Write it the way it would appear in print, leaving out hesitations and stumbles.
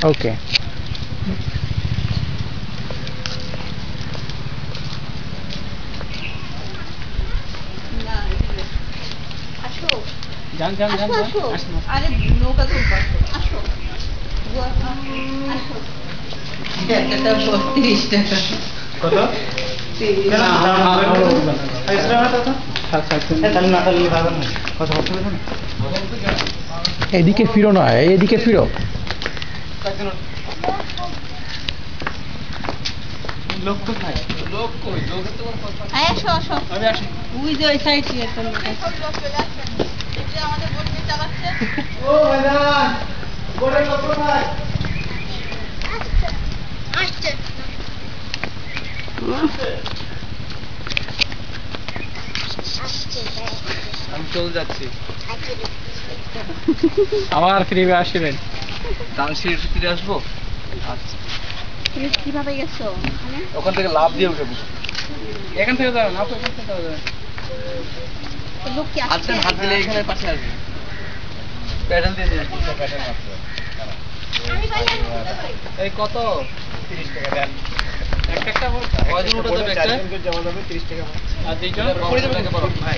ওকে। যান যান যান আসুন। আরে নৌকা তো আসো একটা ৩৫ টাকা। কত? এদিকে ফিরো না, এদিকে ফিরো। লোক কোথায়? লোক কই? লোকের তো কোনো কথা নাই। আসো আসো, আমি আসি। ওই যে ওই সাইড দিয়ে একটা লোক আছে। এই যে আমাদের বোট নিয়ে চালাচ্ছে। ও ভাইজান, বোটের লোক কোথায়? আসছে আমি চলে যাচ্ছি। আবার ফিরে আসবেন। দানশির ফিরে আসবো। আচ্ছা, তুমি কিভাবে গেছো ওখানে? ওখান থেকে লাভ দিয়ে উঠে বসে। এখান থেকে যাবেন, আপনি এখান থেকে যাবেন। লোক কি আসছে? হাত দিলে এখানে পাশে আসবে। প্যাডেল দিয়ে দিন, প্যাডেল মারতে। এই কত? 30 টাকা দেন। একটা কয়জন উঠে যাবে একটা? 4 জনের জমা যাবে 30 টাকা। আর দুইজন? ভাই